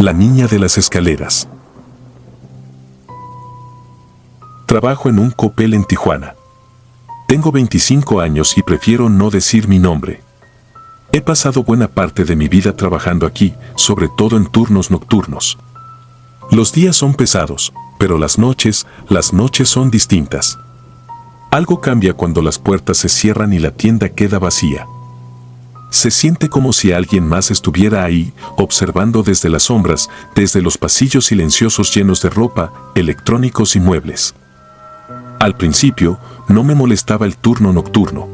La niña de las escaleras. Trabajo en un Coppel en Tijuana. Tengo 25 años y prefiero no decir mi nombre. He pasado buena parte de mi vida trabajando aquí, sobre todo en turnos nocturnos. Los días son pesados, pero las noches son distintas. Algo cambia cuando las puertas se cierran y la tienda queda vacía. Se siente como si alguien más estuviera ahí, observando desde las sombras, desde los pasillos silenciosos llenos de ropa, electrónicos y muebles. Al principio, no me molestaba el turno nocturno.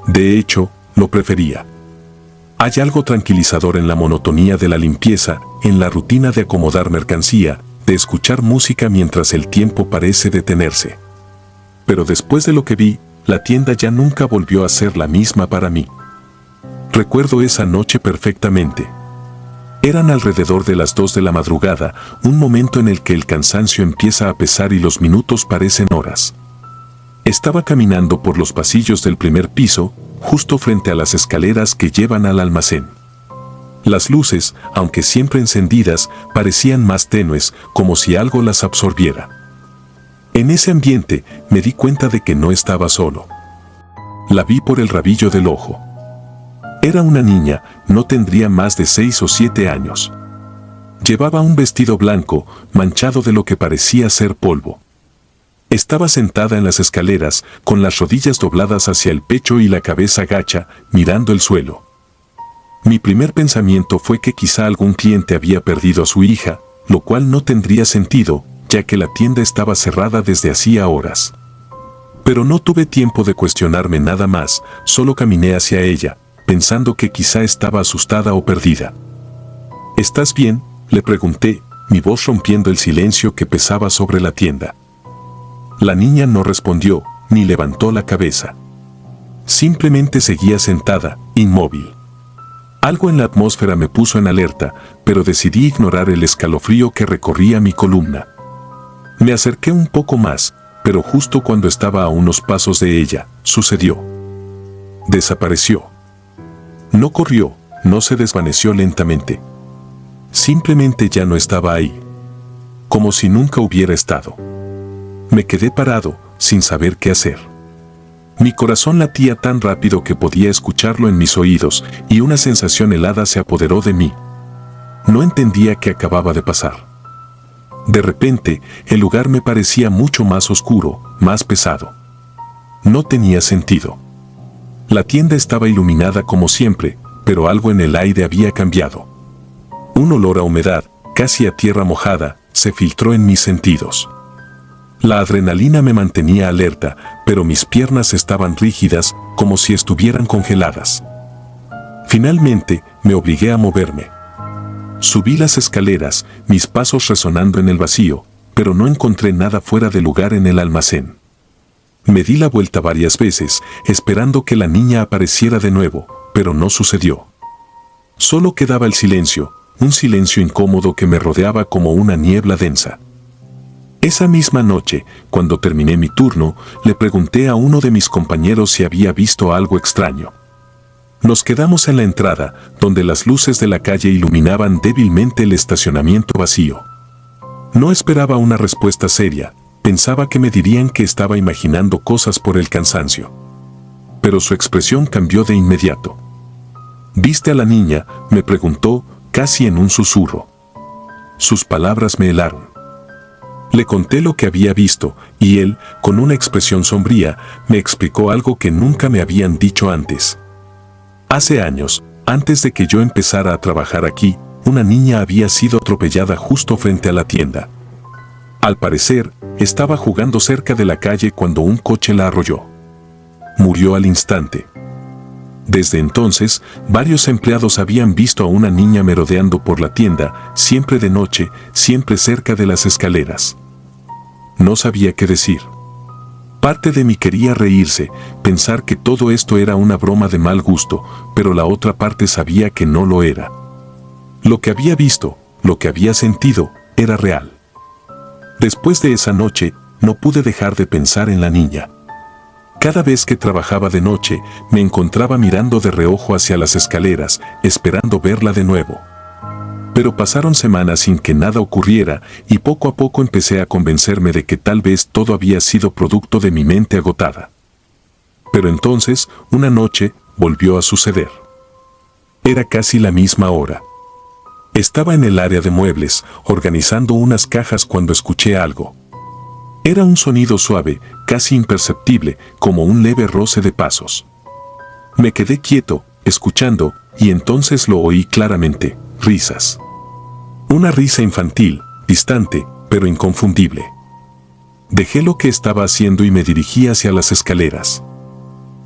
De hecho, lo prefería. Hay algo tranquilizador en la monotonía de la limpieza, en la rutina de acomodar mercancía, de escuchar música mientras el tiempo parece detenerse. Pero después de lo que vi, la tienda ya nunca volvió a ser la misma para mí. Recuerdo esa noche perfectamente. Eran alrededor de las 2 de la madrugada, un momento en el que el cansancio empieza a pesar y los minutos parecen horas. Estaba caminando por los pasillos del primer piso, justo frente a las escaleras que llevan al almacén. Las luces, aunque siempre encendidas, parecían más tenues, como si algo las absorbiera. En ese ambiente, me di cuenta de que no estaba solo. La vi por el rabillo del ojo. Era una niña, no tendría más de 6 o 7 años. Llevaba un vestido blanco, manchado de lo que parecía ser polvo. Estaba sentada en las escaleras, con las rodillas dobladas hacia el pecho y la cabeza gacha, mirando el suelo. Mi primer pensamiento fue que quizá algún cliente había perdido a su hija, lo cual no tendría sentido, ya que la tienda estaba cerrada desde hacía horas. Pero no tuve tiempo de cuestionarme nada más, solo caminé hacia ella, pensando que quizá estaba asustada o perdida. ¿Estás bien?, le pregunté, mi voz rompiendo el silencio que pesaba sobre la tienda. La niña no respondió, ni levantó la cabeza. Simplemente seguía sentada, inmóvil. Algo en la atmósfera me puso en alerta, pero decidí ignorar el escalofrío que recorría mi columna. Me acerqué un poco más, pero justo cuando estaba a unos pasos de ella, sucedió. Desapareció. No corrió, no se desvaneció lentamente. Simplemente ya no estaba ahí. Como si nunca hubiera estado. Me quedé parado, sin saber qué hacer. Mi corazón latía tan rápido que podía escucharlo en mis oídos, y una sensación helada se apoderó de mí. No entendía qué acababa de pasar. De repente, el lugar me parecía mucho más oscuro, más pesado. No tenía sentido. La tienda estaba iluminada como siempre, pero algo en el aire había cambiado. Un olor a humedad, casi a tierra mojada, se filtró en mis sentidos. La adrenalina me mantenía alerta, pero mis piernas estaban rígidas, como si estuvieran congeladas. Finalmente, me obligué a moverme. Subí las escaleras, mis pasos resonando en el vacío, pero no encontré nada fuera de lugar en el almacén. Me di la vuelta varias veces, esperando que la niña apareciera de nuevo, pero no sucedió. Solo quedaba el silencio, un silencio incómodo que me rodeaba como una niebla densa. Esa misma noche, cuando terminé mi turno, le pregunté a uno de mis compañeros si había visto algo extraño. Nos quedamos en la entrada, donde las luces de la calle iluminaban débilmente el estacionamiento vacío. No esperaba una respuesta seria, pensaba que me dirían que estaba imaginando cosas por el cansancio. Pero su expresión cambió de inmediato. ¿Viste a la niña?, me preguntó, casi en un susurro. Sus palabras me helaron. Le conté lo que había visto, y él, con una expresión sombría, me explicó algo que nunca me habían dicho antes. Hace años, antes de que yo empezara a trabajar aquí, una niña había sido atropellada justo frente a la tienda. Al parecer, estaba jugando cerca de la calle cuando un coche la arrolló. Murió al instante. Desde entonces, varios empleados habían visto a una niña merodeando por la tienda, siempre de noche, siempre cerca de las escaleras. No sabía qué decir. Parte de mí quería reírse, pensar que todo esto era una broma de mal gusto, pero la otra parte sabía que no lo era. Lo que había visto, lo que había sentido, era real. Después de esa noche, no pude dejar de pensar en la niña. Cada vez que trabajaba de noche, me encontraba mirando de reojo hacia las escaleras, esperando verla de nuevo. Pero pasaron semanas sin que nada ocurriera y poco a poco empecé a convencerme de que tal vez todo había sido producto de mi mente agotada. Pero entonces, una noche, volvió a suceder. Era casi la misma hora. Estaba en el área de muebles, organizando unas cajas cuando escuché algo. Era un sonido suave, casi imperceptible, como un leve roce de pasos. Me quedé quieto, escuchando, y entonces lo oí claramente: risas. Una risa infantil, distante, pero inconfundible. Dejé lo que estaba haciendo y me dirigí hacia las escaleras.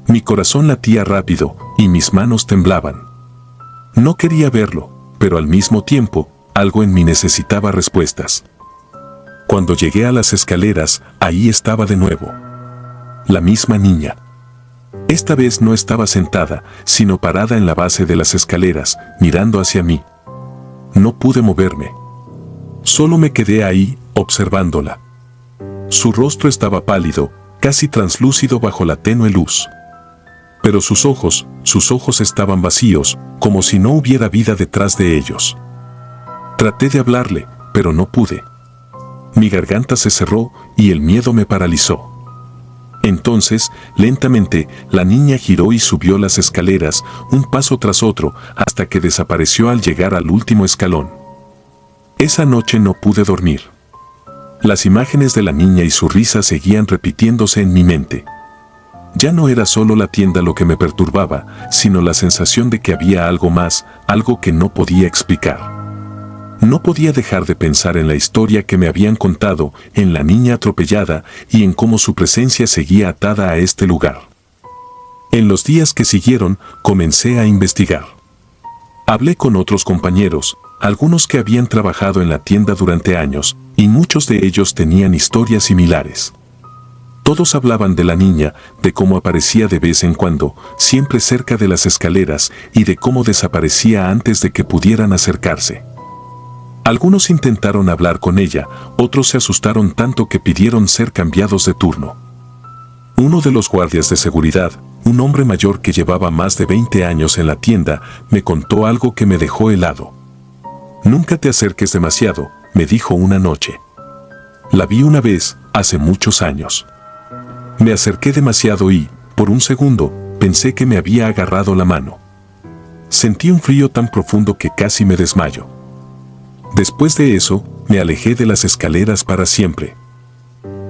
Mi corazón latía rápido y mis manos temblaban. No quería verlo, pero al mismo tiempo, algo en mí necesitaba respuestas. Cuando llegué a las escaleras, ahí estaba de nuevo. La misma niña. Esta vez no estaba sentada, sino parada en la base de las escaleras, mirando hacia mí. No pude moverme. Solo me quedé ahí, observándola. Su rostro estaba pálido, casi translúcido bajo la tenue luz. Pero sus ojos estaban vacíos, como si no hubiera vida detrás de ellos. Traté de hablarle, pero no pude. Mi garganta se cerró y el miedo me paralizó. Entonces, lentamente, la niña giró y subió las escaleras, un paso tras otro, hasta que desapareció al llegar al último escalón. Esa noche no pude dormir. Las imágenes de la niña y su risa seguían repitiéndose en mi mente. Ya no era solo la tienda lo que me perturbaba, sino la sensación de que había algo más, algo que no podía explicar. No podía dejar de pensar en la historia que me habían contado, en la niña atropellada y en cómo su presencia seguía atada a este lugar. En los días que siguieron, comencé a investigar. Hablé con otros compañeros, algunos que habían trabajado en la tienda durante años, y muchos de ellos tenían historias similares. Todos hablaban de la niña, de cómo aparecía de vez en cuando, siempre cerca de las escaleras, y de cómo desaparecía antes de que pudieran acercarse. Algunos intentaron hablar con ella, otros se asustaron tanto que pidieron ser cambiados de turno. Uno de los guardias de seguridad, un hombre mayor que llevaba más de 20 años en la tienda, me contó algo que me dejó helado. «Nunca te acerques demasiado», me dijo una noche. La vi una vez, hace muchos años. Me acerqué demasiado y, por un segundo, pensé que me había agarrado la mano. Sentí un frío tan profundo que casi me desmayo. Después de eso, me alejé de las escaleras para siempre.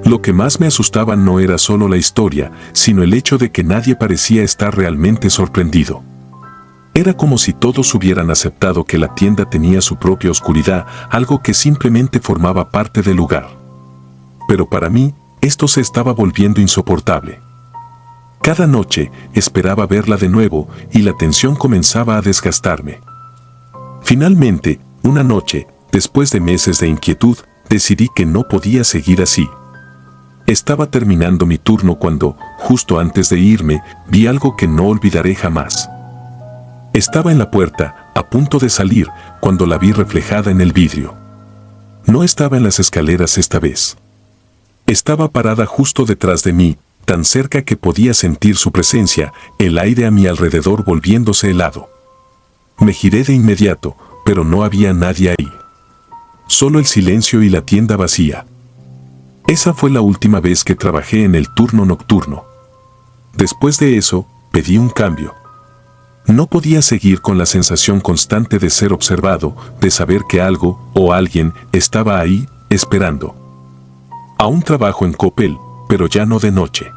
Lo que más me asustaba no era solo la historia, sino el hecho de que nadie parecía estar realmente sorprendido. Era como si todos hubieran aceptado que la tienda tenía su propia oscuridad, algo que simplemente formaba parte del lugar. Pero para mí, esto se estaba volviendo insoportable. Cada noche esperaba verla de nuevo y la tensión comenzaba a desgastarme. Finalmente, una noche, después de meses de inquietud, decidí que no podía seguir así. Estaba terminando mi turno cuando, justo antes de irme, vi algo que no olvidaré jamás. Estaba en la puerta, a punto de salir, cuando la vi reflejada en el vidrio. No estaba en las escaleras esta vez. Estaba parada justo detrás de mí, tan cerca que podía sentir su presencia, el aire a mi alrededor volviéndose helado. Me giré de inmediato, pero no había nadie ahí. Solo el silencio y la tienda vacía. Esa fue la última vez que trabajé en el turno nocturno. Después de eso, pedí un cambio. No podía seguir con la sensación constante de ser observado, de saber que algo o alguien estaba ahí, esperando. Aún trabajo en Coppel, pero ya no de noche.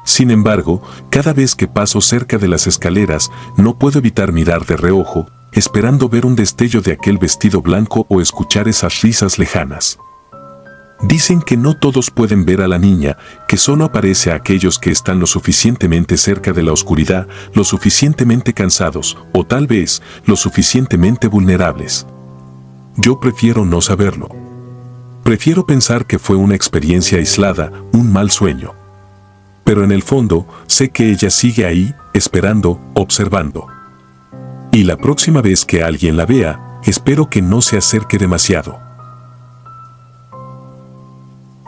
Sin embargo, cada vez que paso cerca de las escaleras, no puedo evitar mirar de reojo, esperando ver un destello de aquel vestido blanco o escuchar esas risas lejanas. Dicen que no todos pueden ver a la niña, que solo aparece a aquellos que están lo suficientemente cerca de la oscuridad, lo suficientemente cansados, o tal vez, lo suficientemente vulnerables. Yo prefiero no saberlo. Prefiero pensar que fue una experiencia aislada, un mal sueño. Pero en el fondo, sé que ella sigue ahí, esperando, observando. Y la próxima vez que alguien la vea, espero que no se acerque demasiado.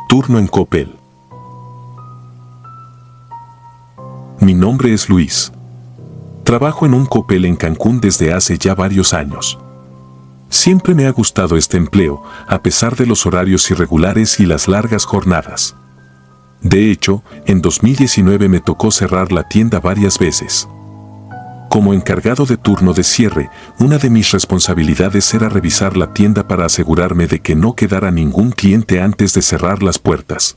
Turno en Coppel. Mi nombre es Luis. Trabajo en un Coppel en Cancún desde hace ya varios años. Siempre me ha gustado este empleo, a pesar de los horarios irregulares y las largas jornadas. De hecho, en 2019 me tocó cerrar la tienda varias veces. Como encargado de turno de cierre, una de mis responsabilidades era revisar la tienda para asegurarme de que no quedara ningún cliente antes de cerrar las puertas.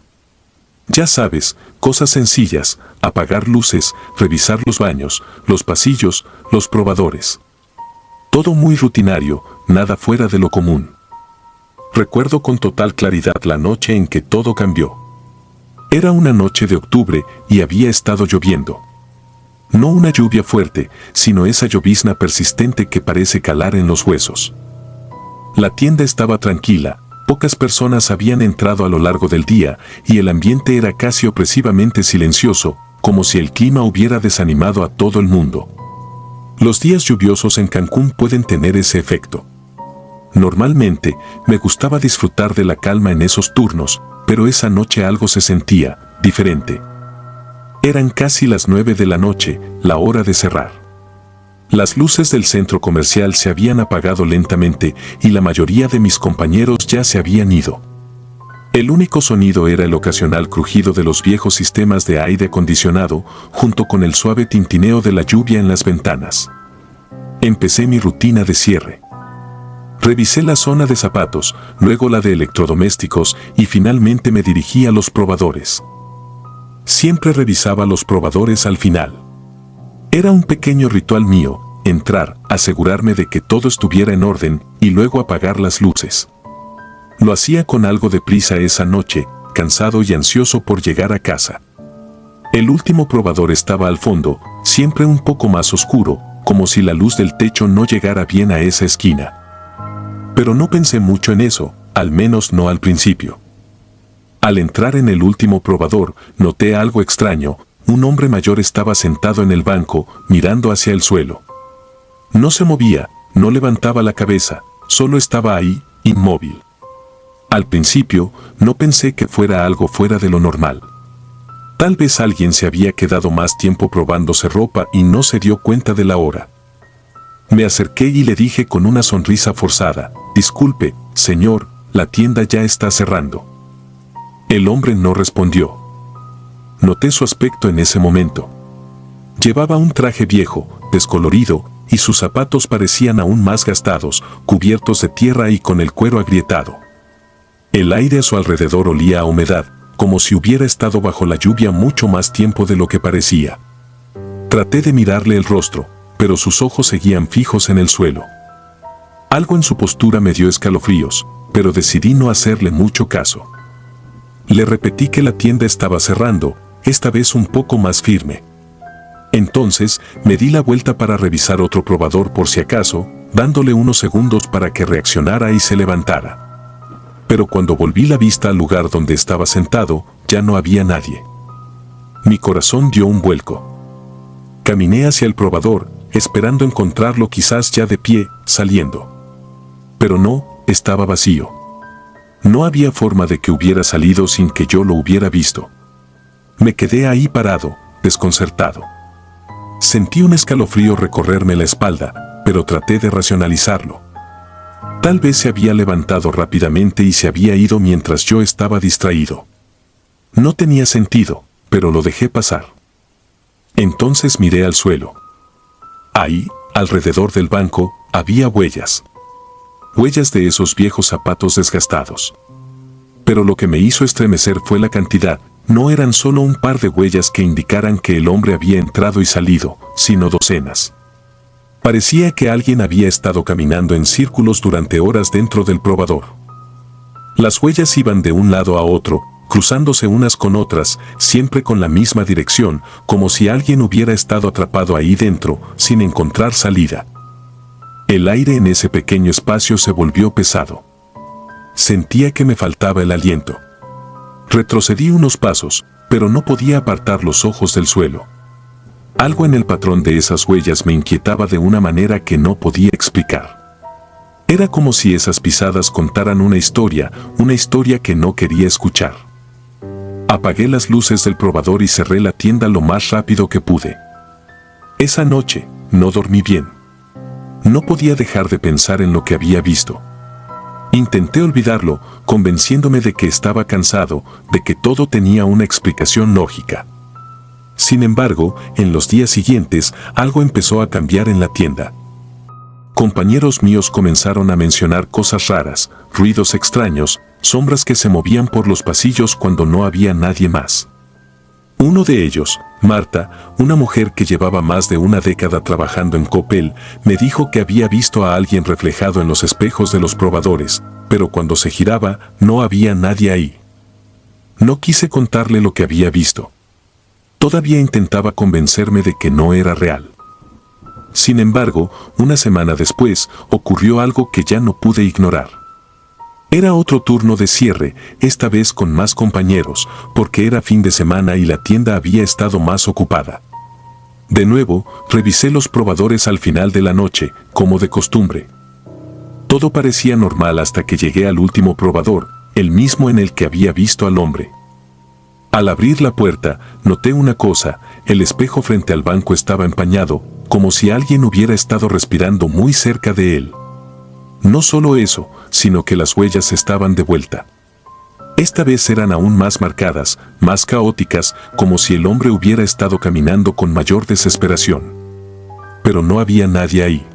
Ya sabes, cosas sencillas: apagar luces, revisar los baños, los pasillos, los probadores. Todo muy rutinario, nada fuera de lo común. Recuerdo con total claridad la noche en que todo cambió. Era una noche de octubre y había estado lloviendo. No una lluvia fuerte, sino esa llovizna persistente que parece calar en los huesos. La tienda estaba tranquila, pocas personas habían entrado a lo largo del día y el ambiente era casi opresivamente silencioso, como si el clima hubiera desanimado a todo el mundo. Los días lluviosos en Cancún pueden tener ese efecto. Normalmente, me gustaba disfrutar de la calma en esos turnos, pero esa noche algo se sentía diferente. Eran casi las 9 de la noche, la hora de cerrar. Las luces del centro comercial se habían apagado lentamente y la mayoría de mis compañeros ya se habían ido. El único sonido era el ocasional crujido de los viejos sistemas de aire acondicionado, junto con el suave tintineo de la lluvia en las ventanas. Empecé mi rutina de cierre. Revisé la zona de zapatos, luego la de electrodomésticos y finalmente me dirigí a los probadores. Siempre revisaba los probadores al final. Era un pequeño ritual mío: entrar, asegurarme de que todo estuviera en orden y luego apagar las luces. Lo hacía con algo de prisa esa noche, cansado y ansioso por llegar a casa. El último probador estaba al fondo, siempre un poco más oscuro, como si la luz del techo no llegara bien a esa esquina. Pero no pensé mucho en eso, al menos no al principio. Al entrar en el último probador, noté algo extraño: un hombre mayor estaba sentado en el banco, mirando hacia el suelo. No se movía, no levantaba la cabeza, solo estaba ahí, inmóvil. Al principio, no pensé que fuera algo fuera de lo normal. Tal vez alguien se había quedado más tiempo probándose ropa y no se dio cuenta de la hora. Me acerqué y le dije con una sonrisa forzada: «Disculpe, señor, la tienda ya está cerrando». El hombre no respondió. Noté su aspecto en ese momento. Llevaba un traje viejo, descolorido, y sus zapatos parecían aún más gastados, cubiertos de tierra y con el cuero agrietado. El aire a su alrededor olía a humedad, como si hubiera estado bajo la lluvia mucho más tiempo de lo que parecía. Traté de mirarle el rostro, pero sus ojos seguían fijos en el suelo. Algo en su postura me dio escalofríos, pero decidí no hacerle mucho caso. Le repetí que la tienda estaba cerrando, esta vez un poco más firme. Entonces, me di la vuelta para revisar otro probador por si acaso, dándole unos segundos para que reaccionara y se levantara. Pero cuando volví la vista al lugar donde estaba sentado, ya no había nadie. Mi corazón dio un vuelco. Caminé hacia el probador, esperando encontrarlo quizás ya de pie, saliendo. Pero no, estaba vacío. No había forma de que hubiera salido sin que yo lo hubiera visto. Me quedé ahí parado, desconcertado. Sentí un escalofrío recorrerme la espalda, pero traté de racionalizarlo. Tal vez se había levantado rápidamente y se había ido mientras yo estaba distraído. No tenía sentido, pero lo dejé pasar. Entonces miré al suelo. Ahí, alrededor del banco, había huellas. Huellas de esos viejos zapatos desgastados. Pero lo que me hizo estremecer fue la cantidad. No eran solo un par de huellas que indicaran que el hombre había entrado y salido, sino docenas. Parecía que alguien había estado caminando en círculos durante horas dentro del probador. Las huellas iban de un lado a otro, cruzándose unas con otras, siempre con la misma dirección, como si alguien hubiera estado atrapado ahí dentro, sin encontrar salida. El aire en ese pequeño espacio se volvió pesado. Sentía que me faltaba el aliento. Retrocedí unos pasos, pero no podía apartar los ojos del suelo. Algo en el patrón de esas huellas me inquietaba de una manera que no podía explicar. Era como si esas pisadas contaran una historia que no quería escuchar. Apagué las luces del probador y cerré la tienda lo más rápido que pude. Esa noche, no dormí bien. No podía dejar de pensar en lo que había visto. Intenté olvidarlo, convenciéndome de que estaba cansado, de que todo tenía una explicación lógica. Sin embargo, en los días siguientes, algo empezó a cambiar en la tienda. Compañeros míos comenzaron a mencionar cosas raras, ruidos extraños, sombras que se movían por los pasillos cuando no había nadie más. Uno de ellos, Marta, una mujer que llevaba más de una década trabajando en Coppel, me dijo que había visto a alguien reflejado en los espejos de los probadores, pero cuando se giraba, no había nadie ahí. No quise contarle lo que había visto. Todavía intentaba convencerme de que no era real. Sin embargo, una semana después, ocurrió algo que ya no pude ignorar. Era otro turno de cierre, esta vez con más compañeros, porque era fin de semana y la tienda había estado más ocupada. De nuevo, revisé los probadores al final de la noche, como de costumbre. Todo parecía normal hasta que llegué al último probador, el mismo en el que había visto al hombre. Al abrir la puerta, noté una cosa: el espejo frente al banco estaba empañado, como si alguien hubiera estado respirando muy cerca de él. No solo eso, sino que las huellas estaban de vuelta. Esta vez eran aún más marcadas, más caóticas, como si el hombre hubiera estado caminando con mayor desesperación. Pero no había nadie ahí.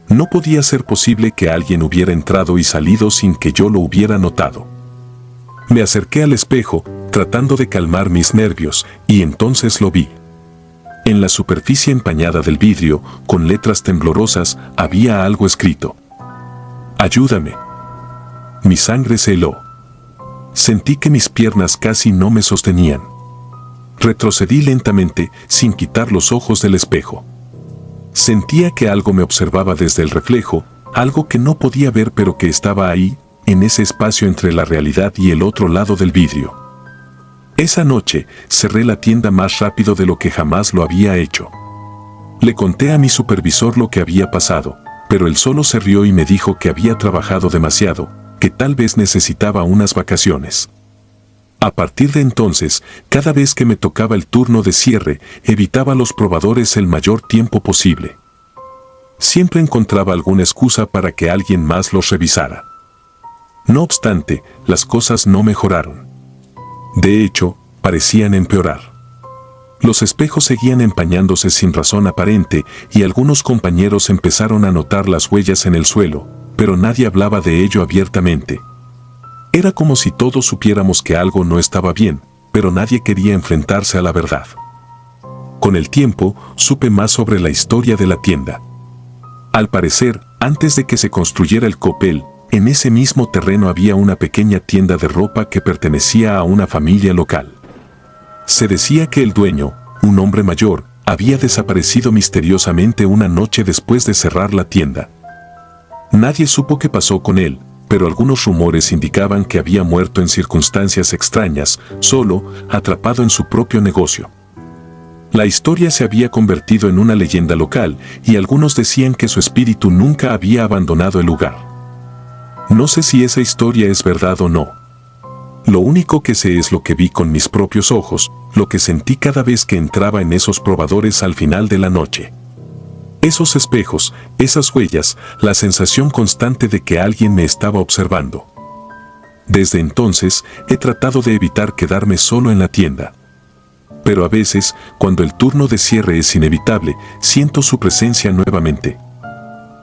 No podía ser posible que alguien hubiera entrado y salido sin que yo lo hubiera notado. Me acerqué al espejo, tratando de calmar mis nervios, y entonces lo vi. En la superficie empañada del vidrio, con letras temblorosas, había algo escrito. «Ayúdame». Mi sangre se heló. Sentí que mis piernas casi no me sostenían. Retrocedí lentamente, sin quitar los ojos del espejo. Sentía que algo me observaba desde el reflejo, algo que no podía ver pero que estaba ahí, en ese espacio entre la realidad y el otro lado del vidrio. Esa noche, cerré la tienda más rápido de lo que jamás lo había hecho. Le conté a mi supervisor lo que había pasado, pero él solo se rió y me dijo que había trabajado demasiado, que tal vez necesitaba unas vacaciones. A partir de entonces, cada vez que me tocaba el turno de cierre, evitaba los probadores el mayor tiempo posible. Siempre encontraba alguna excusa para que alguien más los revisara. No obstante, las cosas no mejoraron. De hecho, parecían empeorar. Los espejos seguían empañándose sin razón aparente y algunos compañeros empezaron a notar las huellas en el suelo, pero nadie hablaba de ello abiertamente. Era como si todos supiéramos que algo no estaba bien, pero nadie quería enfrentarse a la verdad. Con el tiempo, supe más sobre la historia de la tienda. Al parecer, antes de que se construyera el Coppel, en ese mismo terreno había una pequeña tienda de ropa que pertenecía a una familia local. Se decía que el dueño, un hombre mayor, había desaparecido misteriosamente una noche después de cerrar la tienda. Nadie supo qué pasó con él, pero algunos rumores indicaban que había muerto en circunstancias extrañas, solo, atrapado en su propio negocio. La historia se había convertido en una leyenda local y algunos decían que su espíritu nunca había abandonado el lugar. No sé si esa historia es verdad o no. Lo único que sé es lo que vi con mis propios ojos, lo que sentí cada vez que entraba en esos probadores al final de la noche. Esos espejos, esas huellas, la sensación constante de que alguien me estaba observando. Desde entonces, he tratado de evitar quedarme solo en la tienda. Pero a veces, cuando el turno de cierre es inevitable, siento su presencia nuevamente.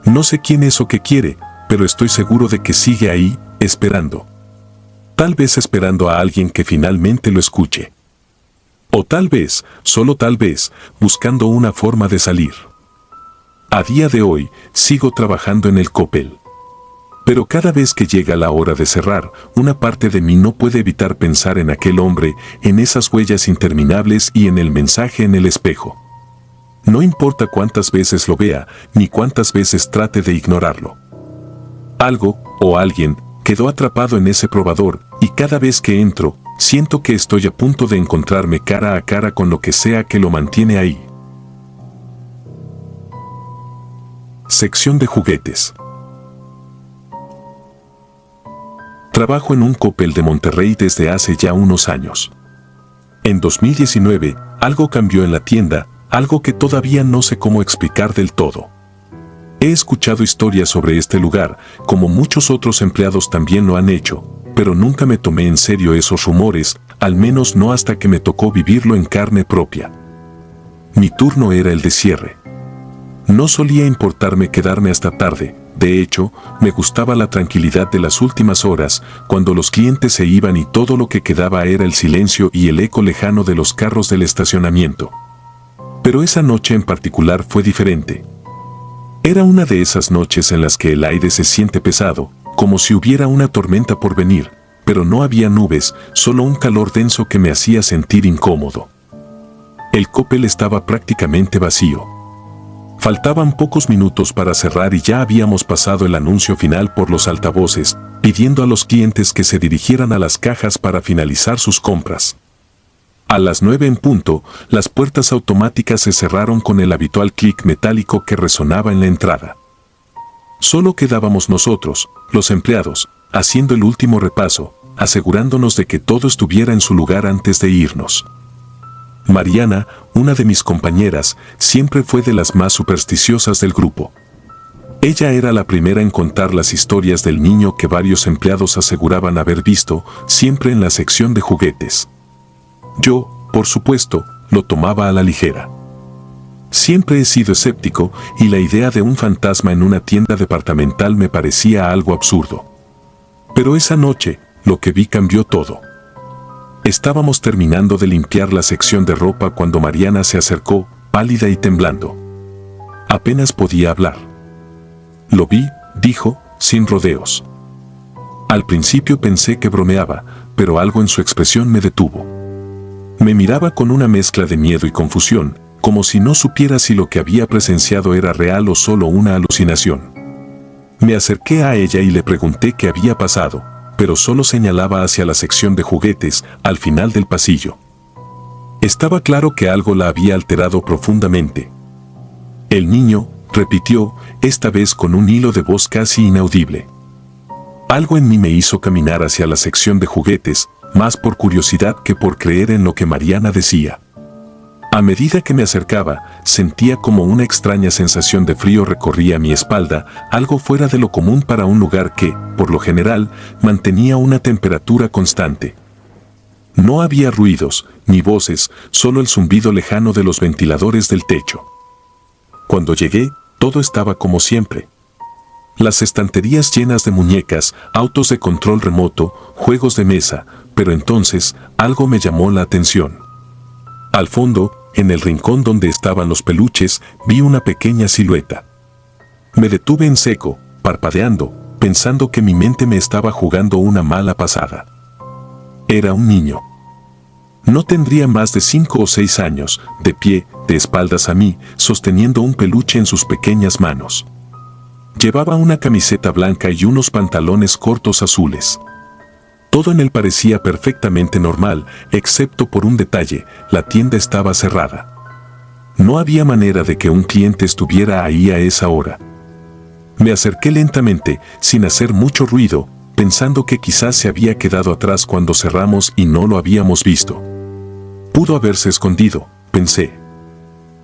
No sé quién es o qué quiere, pero estoy seguro de que sigue ahí, esperando. Tal vez esperando a alguien que finalmente lo escuche. O tal vez, solo tal vez, buscando una forma de salir. A día de hoy, sigo trabajando en el Coppel. Pero cada vez que llega la hora de cerrar, una parte de mí no puede evitar pensar en aquel hombre, en esas huellas interminables y en el mensaje en el espejo. No importa cuántas veces lo vea, ni cuántas veces trate de ignorarlo. Algo, o alguien, quedó atrapado en ese probador, y cada vez que entro, siento que estoy a punto de encontrarme cara a cara con lo que sea que lo mantiene ahí. Sección de juguetes. Trabajo en un Coppel de Monterrey desde hace ya unos años. En 2019, algo cambió en la tienda, algo que todavía no sé cómo explicar del todo. He escuchado historias sobre este lugar, como muchos otros empleados también lo han hecho, pero nunca me tomé en serio esos rumores, al menos no hasta que me tocó vivirlo en carne propia. Mi turno era el de cierre. No solía importarme quedarme hasta tarde, de hecho, me gustaba la tranquilidad de las últimas horas, cuando los clientes se iban y todo lo que quedaba era el silencio y el eco lejano de los carros del estacionamiento. Pero esa noche en particular fue diferente. Era una de esas noches en las que el aire se siente pesado, como si hubiera una tormenta por venir, pero no había nubes, solo un calor denso que me hacía sentir incómodo. El Coppel estaba prácticamente vacío. Faltaban pocos minutos para cerrar y ya habíamos pasado el anuncio final por los altavoces, pidiendo a los clientes que se dirigieran a las cajas para finalizar sus compras. A las 9 en punto, las puertas automáticas se cerraron con el habitual clic metálico que resonaba en la entrada. Solo quedábamos nosotros, los empleados, haciendo el último repaso, asegurándonos de que todo estuviera en su lugar antes de irnos. Mariana, una de mis compañeras, siempre fue de las más supersticiosas del grupo. Ella era la primera en contar las historias del niño que varios empleados aseguraban haber visto, siempre en la sección de juguetes. Yo, por supuesto, lo tomaba a la ligera. Siempre he sido escéptico y la idea de un fantasma en una tienda departamental me parecía algo absurdo. Pero esa noche, lo que vi cambió todo. Estábamos terminando de limpiar la sección de ropa cuando Mariana se acercó, pálida y temblando. Apenas podía hablar. Lo vi, dijo, sin rodeos. Al principio pensé que bromeaba, pero algo en su expresión me detuvo. Me miraba con una mezcla de miedo y confusión, como si no supiera si lo que había presenciado era real o solo una alucinación. Me acerqué a ella y le pregunté qué había pasado, pero solo señalaba hacia la sección de juguetes, al final del pasillo. Estaba claro que algo la había alterado profundamente. El niño, repitió, esta vez con un hilo de voz casi inaudible. Algo en mí me hizo caminar hacia la sección de juguetes, más por curiosidad que por creer en lo que Mariana decía. A medida que me acercaba, sentía como una extraña sensación de frío recorría mi espalda, algo fuera de lo común para un lugar que, por lo general, mantenía una temperatura constante. No había ruidos, ni voces, solo el zumbido lejano de los ventiladores del techo. Cuando llegué, todo estaba como siempre. Las estanterías llenas de muñecas, autos de control remoto, juegos de mesa, pero entonces algo me llamó la atención. Al fondo, en el rincón donde estaban los peluches, vi una pequeña silueta. Me detuve en seco, parpadeando, pensando que mi mente me estaba jugando una mala pasada. Era un niño. No tendría más de 5 o 6 años, de pie, de espaldas a mí, sosteniendo un peluche en sus pequeñas manos. Llevaba una camiseta blanca y unos pantalones cortos azules. Todo en él parecía perfectamente normal, excepto por un detalle, la tienda estaba cerrada. No había manera de que un cliente estuviera ahí a esa hora. Me acerqué lentamente, sin hacer mucho ruido, pensando que quizás se había quedado atrás cuando cerramos y no lo habíamos visto. Pudo haberse escondido, pensé.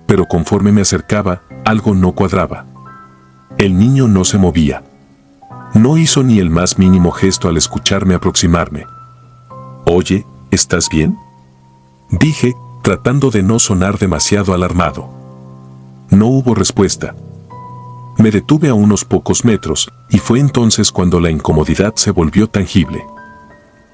Pero conforme me acercaba, algo no cuadraba. El niño no se movía. No hizo ni el más mínimo gesto al escucharme aproximarme. «Oye, ¿estás bien?», dije, tratando de no sonar demasiado alarmado. No hubo respuesta. Me detuve a unos pocos metros, y fue entonces cuando la incomodidad se volvió tangible.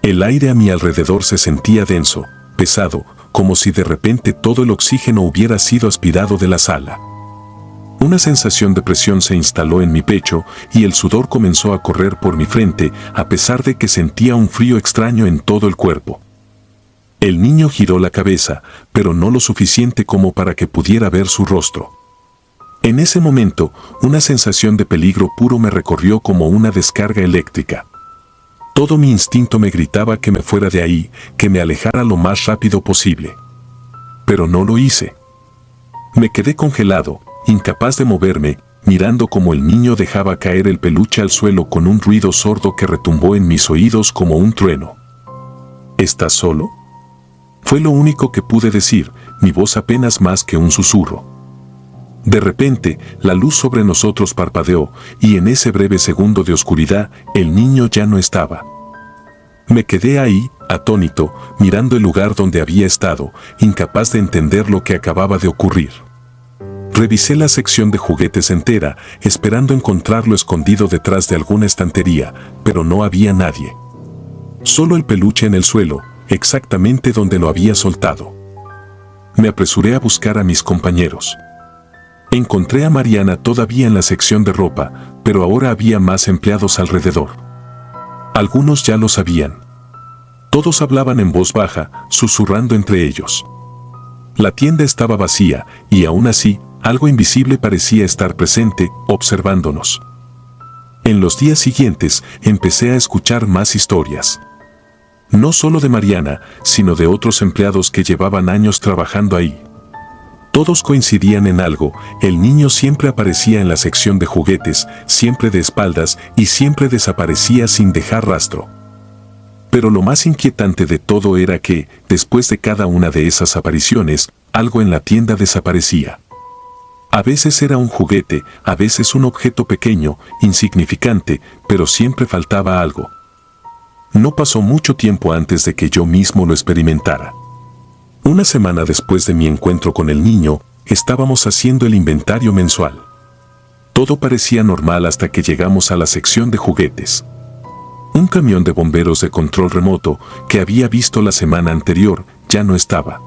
El aire a mi alrededor se sentía denso, pesado, como si de repente todo el oxígeno hubiera sido aspirado de la sala. Una sensación de presión se instaló en mi pecho y el sudor comenzó a correr por mi frente, a pesar de que sentía un frío extraño en todo el cuerpo. El niño giró la cabeza, pero no lo suficiente como para que pudiera ver su rostro. En ese momento, una sensación de peligro puro me recorrió como una descarga eléctrica. Todo mi instinto me gritaba que me fuera de ahí, que me alejara lo más rápido posible. Pero no lo hice. Me quedé congelado, incapaz de moverme, mirando cómo el niño dejaba caer el peluche al suelo con un ruido sordo que retumbó en mis oídos como un trueno. ¿Estás solo?, fue lo único que pude decir, mi voz apenas más que un susurro. De repente, la luz sobre nosotros parpadeó, y en ese breve segundo de oscuridad, el niño ya no estaba. Me quedé ahí, atónito, mirando el lugar donde había estado, incapaz de entender lo que acababa de ocurrir. Revisé la sección de juguetes entera, esperando encontrarlo escondido detrás de alguna estantería, pero no había nadie. Solo el peluche en el suelo, exactamente donde lo había soltado. Me apresuré a buscar a mis compañeros. Encontré a Mariana todavía en la sección de ropa, pero ahora había más empleados alrededor. Algunos ya lo sabían. Todos hablaban en voz baja, susurrando entre ellos. La tienda estaba vacía, y aún así, algo invisible parecía estar presente, observándonos. En los días siguientes, empecé a escuchar más historias. No solo de Mariana, sino de otros empleados que llevaban años trabajando ahí. Todos coincidían en algo: el niño siempre aparecía en la sección de juguetes, siempre de espaldas y siempre desaparecía sin dejar rastro. Pero lo más inquietante de todo era que, después de cada una de esas apariciones, algo en la tienda desaparecía. A veces era un juguete, a veces un objeto pequeño, insignificante, pero siempre faltaba algo. No pasó mucho tiempo antes de que yo mismo lo experimentara. Una semana después de mi encuentro con el niño, estábamos haciendo el inventario mensual. Todo parecía normal hasta que llegamos a la sección de juguetes. Un camión de bomberos de control remoto, que había visto la semana anterior, ya no estaba.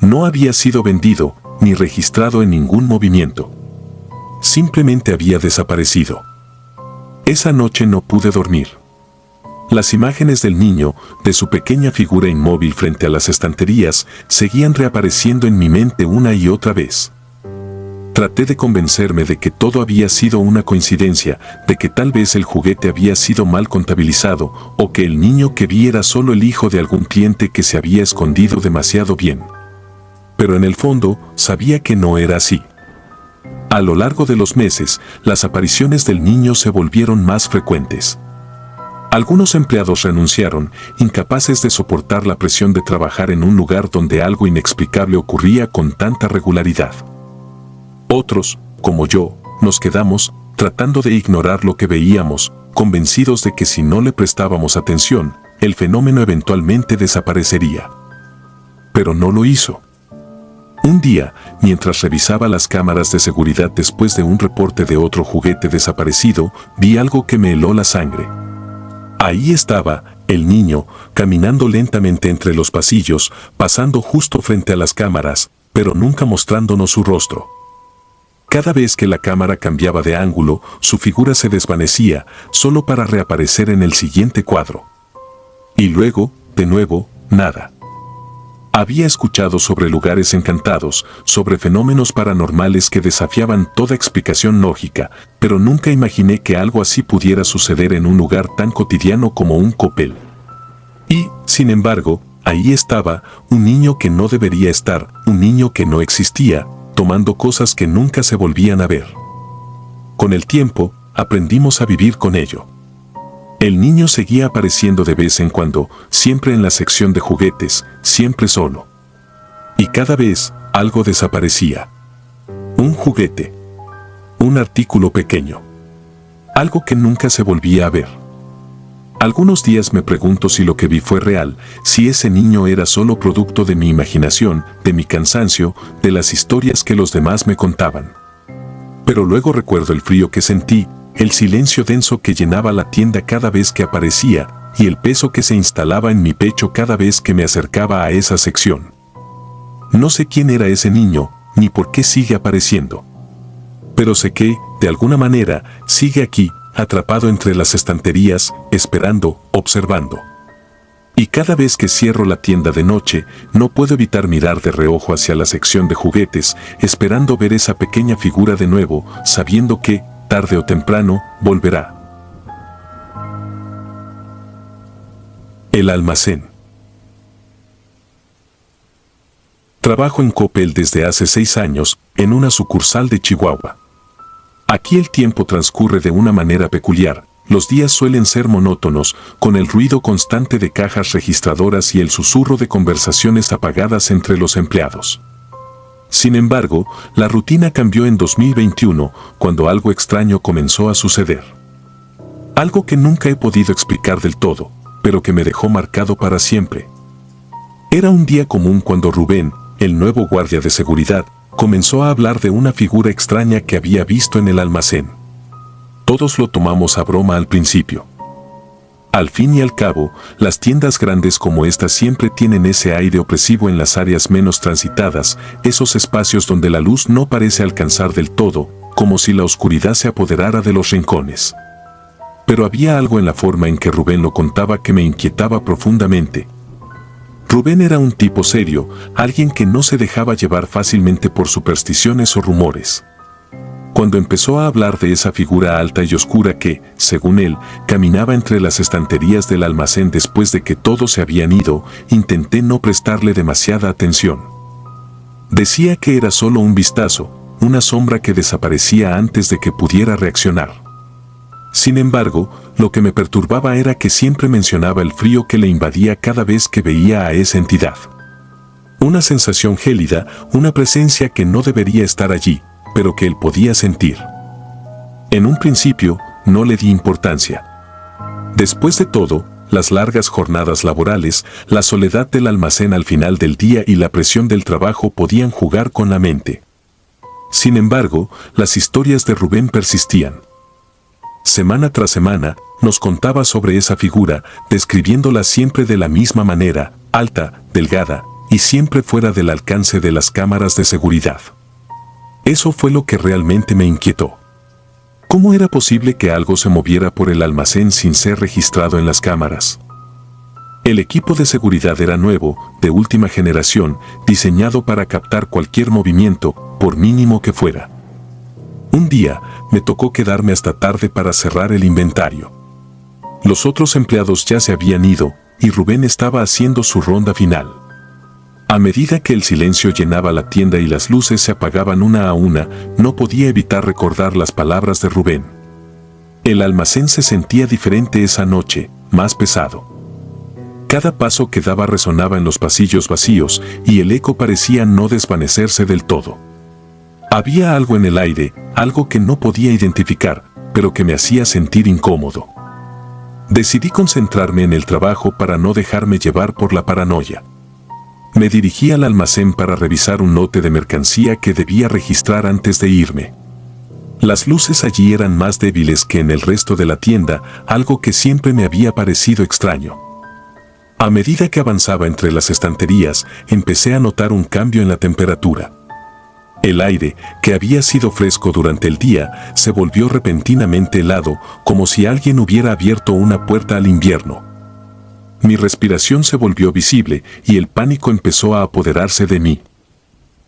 No había sido vendido, ni registrado en ningún movimiento. Simplemente había desaparecido. Esa noche no pude dormir. Las imágenes del niño, de su pequeña figura inmóvil frente a las estanterías, seguían reapareciendo en mi mente una y otra vez. Traté de convencerme de que todo había sido una coincidencia, de que tal vez el juguete había sido mal contabilizado, o que el niño que vi era solo el hijo de algún cliente que se había escondido demasiado bien. Pero en el fondo, sabía que no era así. A lo largo de los meses, las apariciones del niño se volvieron más frecuentes. Algunos empleados renunciaron, incapaces de soportar la presión de trabajar en un lugar donde algo inexplicable ocurría con tanta regularidad. Otros, como yo, nos quedamos, tratando de ignorar lo que veíamos, convencidos de que si no le prestábamos atención, el fenómeno eventualmente desaparecería. Pero no lo hizo. Un día, mientras revisaba las cámaras de seguridad después de un reporte de otro juguete desaparecido, vi algo que me heló la sangre. Ahí estaba, el niño, caminando lentamente entre los pasillos, pasando justo frente a las cámaras, pero nunca mostrándonos su rostro. Cada vez que la cámara cambiaba de ángulo, su figura se desvanecía, solo para reaparecer en el siguiente cuadro. Y luego, de nuevo, nada. Había escuchado sobre lugares encantados, sobre fenómenos paranormales que desafiaban toda explicación lógica, pero nunca imaginé que algo así pudiera suceder en un lugar tan cotidiano como un Coppel. Y, sin embargo, ahí estaba, un niño que no debería estar, un niño que no existía, tomando cosas que nunca se volvían a ver. Con el tiempo, aprendimos a vivir con ello. El niño seguía apareciendo de vez en cuando, siempre en la sección de juguetes, siempre solo. Y cada vez, algo desaparecía. Un juguete. Un artículo pequeño. Algo que nunca se volvía a ver. Algunos días me pregunto si lo que vi fue real, si ese niño era solo producto de mi imaginación, de mi cansancio, de las historias que los demás me contaban. Pero luego recuerdo el frío que sentí, el silencio denso que llenaba la tienda cada vez que aparecía, y el peso que se instalaba en mi pecho cada vez que me acercaba a esa sección. No sé quién era ese niño, ni por qué sigue apareciendo. Pero sé que, de alguna manera, sigue aquí, atrapado entre las estanterías, esperando, observando. Y cada vez que cierro la tienda de noche, no puedo evitar mirar de reojo hacia la sección de juguetes, esperando ver esa pequeña figura de nuevo, sabiendo que, tarde o temprano, volverá. El almacén. Trabajo en Coppel desde hace 6 años, en una sucursal de Chihuahua. Aquí el tiempo transcurre de una manera peculiar, los días suelen ser monótonos, con el ruido constante de cajas registradoras y el susurro de conversaciones apagadas entre los empleados. Sin embargo, la rutina cambió en 2021 cuando algo extraño comenzó a suceder. Algo que nunca he podido explicar del todo, pero que me dejó marcado para siempre. Era un día común cuando Rubén, el nuevo guardia de seguridad, comenzó a hablar de una figura extraña que había visto en el almacén. Todos lo tomamos a broma al principio. Al fin y al cabo, las tiendas grandes como esta siempre tienen ese aire opresivo en las áreas menos transitadas, esos espacios donde la luz no parece alcanzar del todo, como si la oscuridad se apoderara de los rincones. Pero había algo en la forma en que Rubén lo contaba que me inquietaba profundamente. Rubén era un tipo serio, alguien que no se dejaba llevar fácilmente por supersticiones o rumores. Cuando empezó a hablar de esa figura alta y oscura que, según él, caminaba entre las estanterías del almacén después de que todos se habían ido, intenté no prestarle demasiada atención. Decía que era solo un vistazo, una sombra que desaparecía antes de que pudiera reaccionar. Sin embargo, lo que me perturbaba era que siempre mencionaba el frío que le invadía cada vez que veía a esa entidad. Una sensación gélida, una presencia que no debería estar allí, pero que él podía sentir. En un principio, no le di importancia. Después de todo, las largas jornadas laborales, la soledad del almacén al final del día y la presión del trabajo podían jugar con la mente. Sin embargo, las historias de Rubén persistían. Semana tras semana, nos contaba sobre esa figura, describiéndola siempre de la misma manera, alta, delgada, y siempre fuera del alcance de las cámaras de seguridad. Eso fue lo que realmente me inquietó. ¿Cómo era posible que algo se moviera por el almacén sin ser registrado en las cámaras? El equipo de seguridad era nuevo, de última generación, diseñado para captar cualquier movimiento, por mínimo que fuera. Un día, me tocó quedarme hasta tarde para cerrar el inventario. Los otros empleados ya se habían ido, y Rubén estaba haciendo su ronda final. A medida que el silencio llenaba la tienda y las luces se apagaban una a una, no podía evitar recordar las palabras de Rubén. El almacén se sentía diferente esa noche, más pesado. Cada paso que daba resonaba en los pasillos vacíos y el eco parecía no desvanecerse del todo. Había algo en el aire, algo que no podía identificar, pero que me hacía sentir incómodo. Decidí concentrarme en el trabajo para no dejarme llevar por la paranoia. Me dirigí al almacén para revisar un lote de mercancía que debía registrar antes de irme. Las luces allí eran más débiles que en el resto de la tienda, algo que siempre me había parecido extraño. A medida que avanzaba entre las estanterías, empecé a notar un cambio en la temperatura. El aire, que había sido fresco durante el día, se volvió repentinamente helado, como si alguien hubiera abierto una puerta al invierno. Mi respiración se volvió visible y el pánico empezó a apoderarse de mí.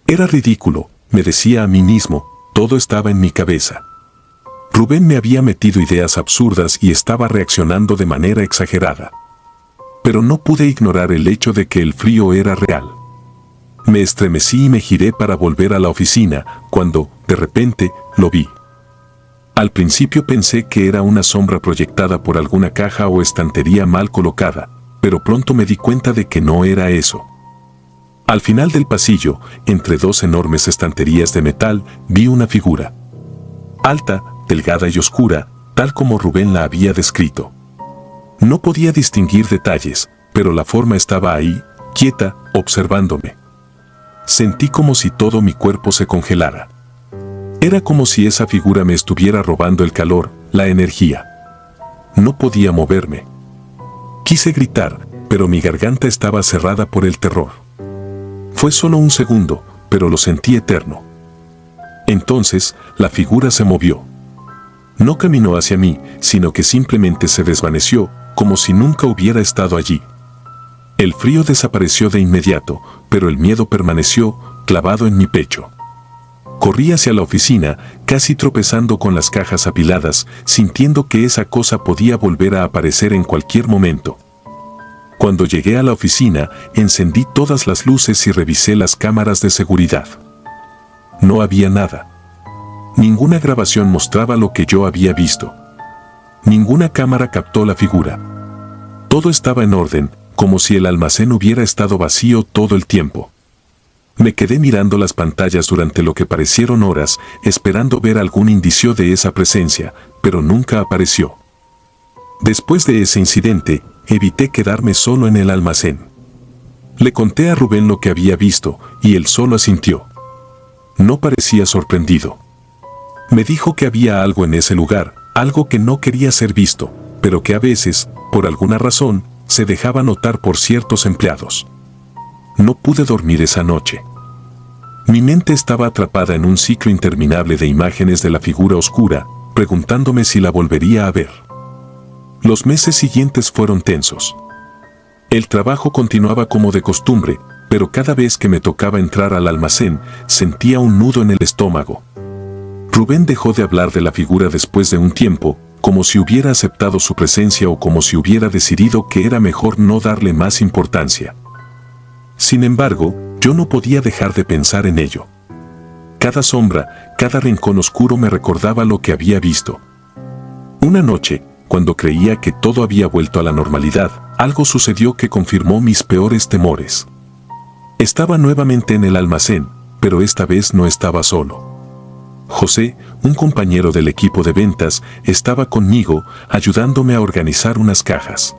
Era ridículo, me decía a mí mismo, todo estaba en mi cabeza. Rubén me había metido ideas absurdas y estaba reaccionando de manera exagerada. Pero no pude ignorar el hecho de que el frío era real. Me estremecí y me giré para volver a la oficina, cuando, de repente, lo vi. Al principio pensé que era una sombra proyectada por alguna caja o estantería mal colocada, pero pronto me di cuenta de que no era eso. Al final del pasillo, entre dos enormes estanterías de metal, vi una figura. Alta, delgada y oscura, tal como Rubén la había descrito. No podía distinguir detalles, pero la forma estaba ahí, quieta, observándome. Sentí como si todo mi cuerpo se congelara. Era como si esa figura me estuviera robando el calor, la energía. No podía moverme. Quise gritar, pero mi garganta estaba cerrada por el terror. Fue solo un segundo, pero lo sentí eterno. Entonces, la figura se movió. No caminó hacia mí, sino que simplemente se desvaneció, como si nunca hubiera estado allí. El frío desapareció de inmediato, pero el miedo permaneció, clavado en mi pecho. Corrí hacia la oficina, casi tropezando con las cajas apiladas, sintiendo que esa cosa podía volver a aparecer en cualquier momento. Cuando llegué a la oficina, encendí todas las luces y revisé las cámaras de seguridad. No había nada. Ninguna grabación mostraba lo que yo había visto. Ninguna cámara captó la figura. Todo estaba en orden, como si el almacén hubiera estado vacío todo el tiempo. Me quedé mirando las pantallas durante lo que parecieron horas, esperando ver algún indicio de esa presencia, pero nunca apareció. Después de ese incidente, evité quedarme solo en el almacén. Le conté a Rubén lo que había visto, y él solo asintió. No parecía sorprendido. Me dijo que había algo en ese lugar, algo que no quería ser visto, pero que a veces, por alguna razón, se dejaba notar por ciertos empleados. No pude dormir esa noche. Mi mente estaba atrapada en un ciclo interminable de imágenes de la figura oscura, preguntándome si la volvería a ver. Los meses siguientes fueron tensos. El trabajo continuaba como de costumbre, pero cada vez que me tocaba entrar al almacén, sentía un nudo en el estómago. Rubén dejó de hablar de la figura después de un tiempo, como si hubiera aceptado su presencia o como si hubiera decidido que era mejor no darle más importancia. Sin embargo, yo no podía dejar de pensar en ello. Cada sombra, cada rincón oscuro me recordaba lo que había visto. Una noche, cuando creía que todo había vuelto a la normalidad, algo sucedió que confirmó mis peores temores. Estaba nuevamente en el almacén, pero esta vez no estaba solo. José, un compañero del equipo de ventas, estaba conmigo, ayudándome a organizar unas cajas.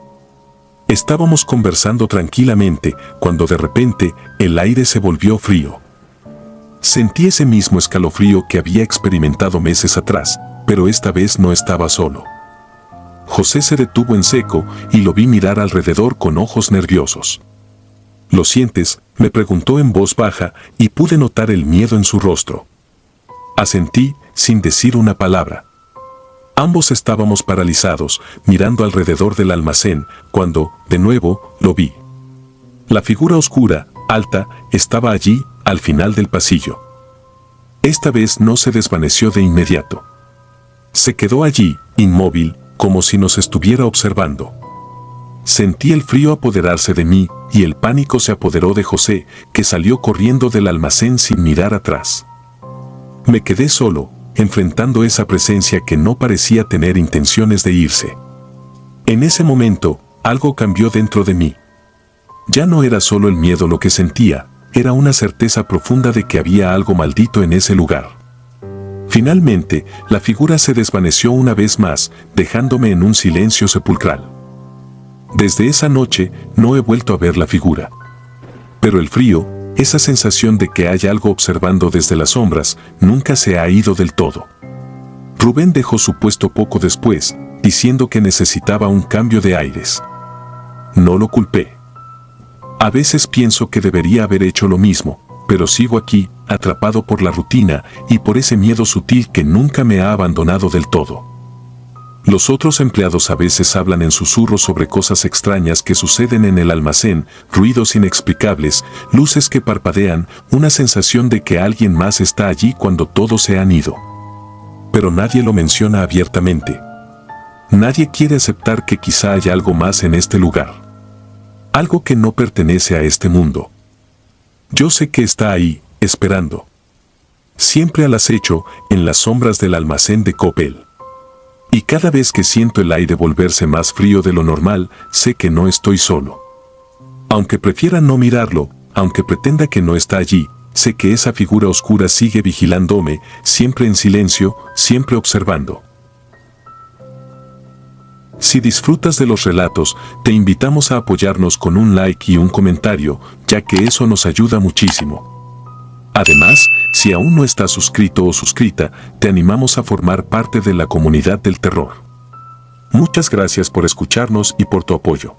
Estábamos conversando tranquilamente, cuando de repente, el aire se volvió frío. Sentí ese mismo escalofrío que había experimentado meses atrás, pero esta vez no estaba solo. José se detuvo en seco y lo vi mirar alrededor con ojos nerviosos. ¿Lo sientes?, me preguntó en voz baja y pude notar el miedo en su rostro. Asentí, sin decir una palabra. Ambos estábamos paralizados, mirando alrededor del almacén, cuando, de nuevo, lo vi. La figura oscura, alta, estaba allí, al final del pasillo. Esta vez no se desvaneció de inmediato. Se quedó allí, inmóvil, como si nos estuviera observando. Sentí el frío apoderarse de mí, y el pánico se apoderó de José, que salió corriendo del almacén sin mirar atrás. Me quedé solo, enfrentando esa presencia que no parecía tener intenciones de irse. En ese momento, algo cambió dentro de mí. Ya no era solo el miedo lo que sentía, era una certeza profunda de que había algo maldito en ese lugar. Finalmente, la figura se desvaneció una vez más, dejándome en un silencio sepulcral. Desde esa noche, no he vuelto a ver la figura. Pero el frío, esa sensación de que hay algo observando desde las sombras, nunca se ha ido del todo. Rubén dejó su puesto poco después, diciendo que necesitaba un cambio de aires. No lo culpé. A veces pienso que debería haber hecho lo mismo, pero sigo aquí, atrapado por la rutina y por ese miedo sutil que nunca me ha abandonado del todo. Los otros empleados a veces hablan en susurros sobre cosas extrañas que suceden en el almacén, ruidos inexplicables, luces que parpadean, una sensación de que alguien más está allí cuando todos se han ido. Pero nadie lo menciona abiertamente. Nadie quiere aceptar que quizá haya algo más en este lugar. Algo que no pertenece a este mundo. Yo sé que está ahí, esperando. Siempre al acecho, en las sombras del almacén de Coppel. Y cada vez que siento el aire volverse más frío de lo normal, sé que no estoy solo. Aunque prefiera no mirarlo, aunque pretenda que no está allí, sé que esa figura oscura sigue vigilándome, siempre en silencio, siempre observando. Si disfrutas de los relatos, te invitamos a apoyarnos con un like y un comentario, ya que eso nos ayuda muchísimo. Además, si aún no estás suscrito o suscrita, te animamos a formar parte de la comunidad del terror. Muchas gracias por escucharnos y por tu apoyo.